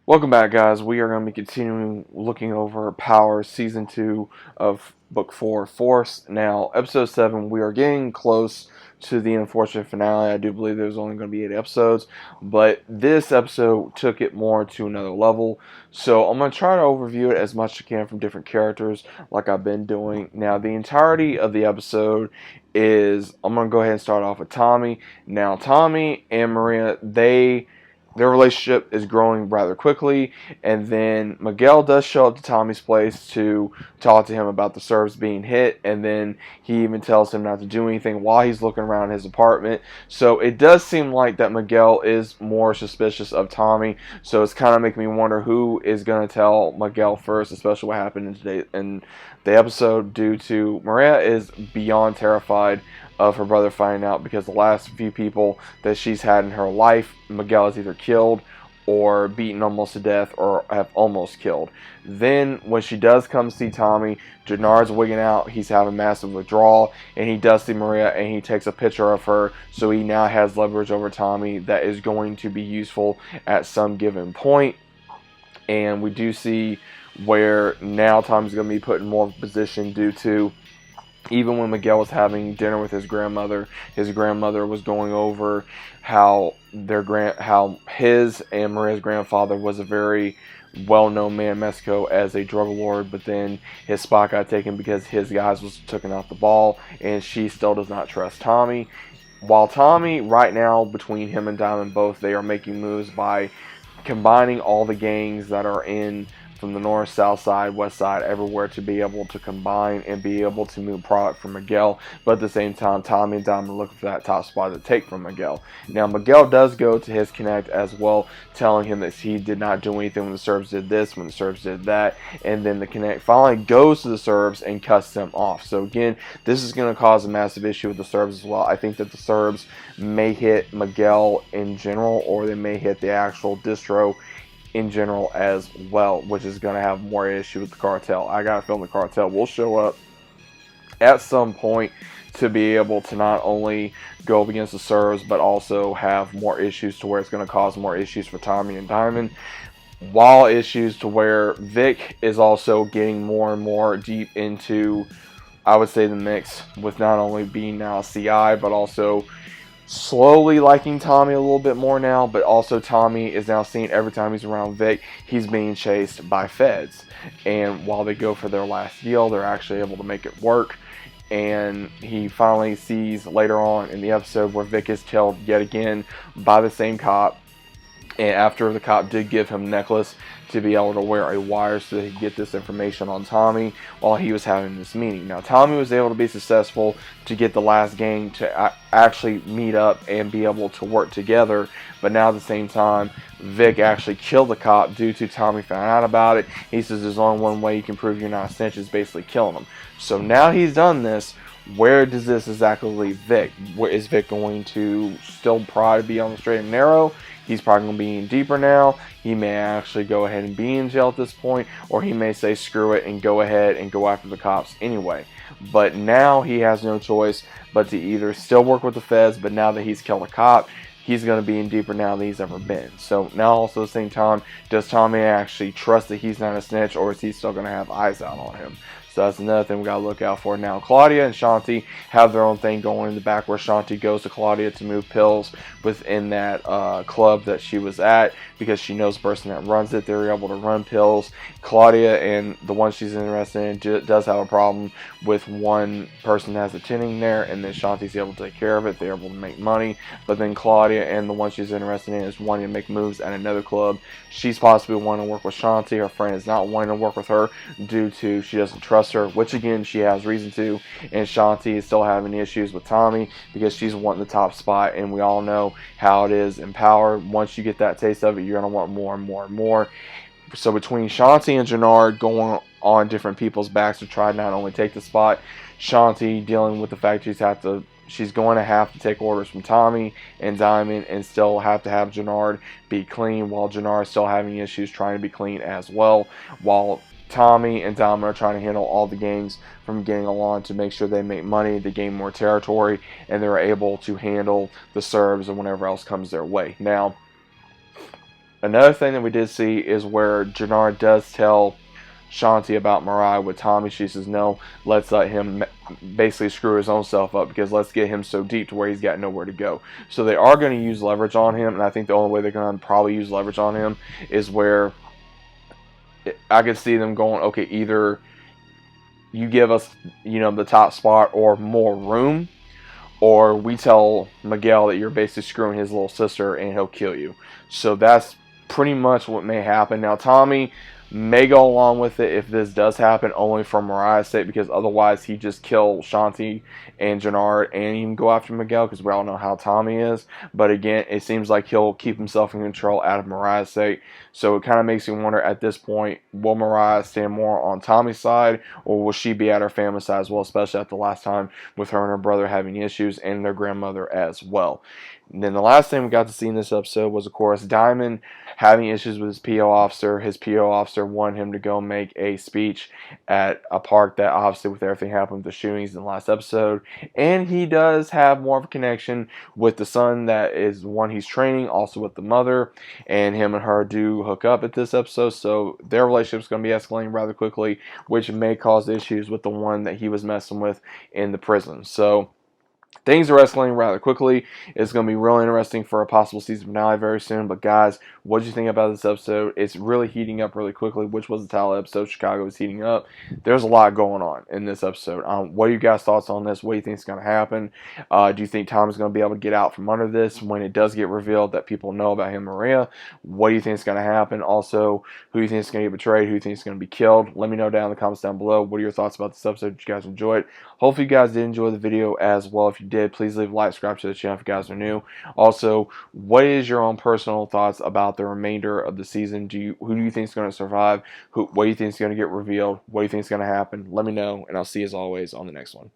Welcome back, guys. We are going to be continuing looking over Power Season 2 of Book 4, Force. Now, Episode 7, we are getting close to the unfortunate finale. I do believe there's only going to be 8 episodes, but this episode took it more to another level. So, I'm going to try to overview it as much as I can from different characters, like I've been doing. Now, the entirety of the episode is, I'm going to go ahead and start off with Tommy. Now, Tommy and Maria, their relationship is growing rather quickly, and then Miguel does show up to Tommy's place to talk to him about the Serbs being hit, and then he even tells him not to do anything while he's looking around his apartment. So it does seem like that Miguel is more suspicious of Tommy, so it's kind of making me wonder who is going to tell Miguel first, especially what happened in the episode, due to Maria is beyond terrified of her brother finding out, because the last few people that she's had in her life, Miguel has either killed or beaten almost to death or have almost killed. Then when she does come see Tommy, Jannard's wigging out, he's having massive withdrawal, and he does see Maria and he takes a picture of her, so he now has leverage over Tommy that is going to be useful at some given point. And we do see where now Tommy's going to be put in more of a position, due to even when Miguel was having dinner with his grandmother was going over how how his and Maria's grandfather was a very well-known man in Mexico as a drug lord, but then his spot got taken because his guys was taking off the ball, and she still does not trust Tommy. While Tommy, right now, between him and Diamond both, they are making moves by combining all the gangs that are in from the north, south side, west side, everywhere, to be able to combine and be able to move product from Miguel. But at the same time, Tommy and Diamond are looking for that top spot to take from Miguel. Now, Miguel does go to his connect as well, telling him that he did not do anything when the Serbs did this, when the Serbs did that, and then the connect finally goes to the Serbs and cuts them off. So again, this is going to cause a massive issue with the Serbs as well. I think that the Serbs may hit Miguel in general, or they may hit the actual distro in general as well, which is going to have more issue with the cartel. I got a feeling the cartel will show up at some point to be able to not only go up against the Serbs, but also have more issues to where it's going to cause more issues for Tommy and Diamond. While issues to where Vic is also getting more and more deep into, I would say, the mix, with not only being now CI, but also slowly liking Tommy a little bit more now. But also Tommy is now seeing every time he's around Vic, he's being chased by feds, and while they go for their last deal, they're actually able to make it work. And he finally sees later on in the episode where Vic is killed yet again by the same cop, and after the cop did give him a necklace to be able to wear a wire so that he could get this information on Tommy while he was having this meeting. Now, Tommy was able to be successful to get the last gang to actually meet up and be able to work together, but now at the same time, Vic actually killed the cop due to Tommy found out about it. He says there's only one way you can prove you're not a snitch, is basically killing him. So now he's done this. Where does this exactly leave Vic? Where is Vic going to still probably be on the straight and narrow? He's probably going to be in deeper now. He may actually go ahead and be in jail at this point, or he may say screw it and go ahead and go after the cops anyway. But now he has no choice but to either still work with the feds, but now that he's killed a cop, he's going to be in deeper now than he's ever been. So now also at the same time, does Tommy actually trust that he's not a snitch, or is he still going to have eyes out on him? So that's another thing we got to look out for. Now, Claudia and Shanti have their own thing going in the back, where Shanti goes to Claudia to move pills within that club that she was at, because she knows the person that runs it. They're able to run pills. Claudia and the one she's interested in does have a problem with one person that has attending there, and then Shanti's able to take care of it. They're able to make money. But then Claudia and the one she's interested in is wanting to make moves at another club. She's possibly wanting to work with Shanti. Her friend is not wanting to work with her due to she doesn't trust her, which again she has reason to. And Shanti is still having issues with Tommy because she's wanting the top spot, and we all know how it is in Power. Once you get that taste of it, you're going to want more and more and more. So between Shanti and Jannard going on different people's backs to try to not only take the spot, Shanti dealing with the fact she's going to have to take orders from Tommy and Diamond and still have to have Jannard be clean, while Jannard is still having issues trying to be clean as well, while Tommy and Diamond are trying to handle all the gangs from getting along to make sure they make money, to gain more territory, and they're able to handle the Serbs and whatever else comes their way. Now, Another thing that we did see is where Jannar does tell Shanti about Mariah with Tommy. She says, no, let's let him basically screw his own self up, because let's get him so deep to where he's got nowhere to go. So they are going to use leverage on him, and I think the only way they're going to probably use leverage on him is where I could see them going, okay, either you give us, the top spot or more room, or we tell Miguel that you're basically screwing his little sister and he'll kill you. So that's pretty much what may happen. Now, Tommy may go along with it if this does happen, only for Mariah's sake, because otherwise he just kill Shanti and Jannard and even go after Miguel, because we all know how Tommy is. But again, it seems like he'll keep himself in control out of Mariah's sake. So it kind of makes you wonder at this point, will Mariah stand more on Tommy's side, or will she be at her family's side as well, especially at the last time with her and her brother having issues, and their grandmother as well. And then the last thing we got to see in this episode was, of course, Diamond having issues with his PO officer. His PO officer wanted him to go make a speech at a park that, obviously, with everything happened with the shootings in the last episode. And he does have more of a connection with the son that is the one he's training, also with the mother. And him and her do hook up at this episode. So their relationship is going to be escalating rather quickly, which may cause issues with the one that he was messing with in the prison. So things are escalating rather quickly. It's going to be really interesting for a possible season finale very soon. But guys, what did you think about this episode? It's really heating up really quickly, which was the title episode. Chicago is heating up. There's a lot going on in this episode. What are you guys' thoughts on this? What do you think is going to happen? Do you think Tom is going to be able to get out from under this when it does get revealed that people know about him and Maria? What do you think is going to happen? Also, who do you think is going to get betrayed? Who do you think is going to be killed? Let me know down in the comments down below. What are your thoughts about this episode? Did you guys enjoy it? Hopefully you guys did enjoy the video as well. If you did, please leave a like, subscribe to the channel if you guys are new. Also, what is your own personal thoughts about the remainder of the season? Who do you think is going to survive? What do you think is going to get revealed? What do you think is going to happen? Let me know, and I'll see you as always on the next one.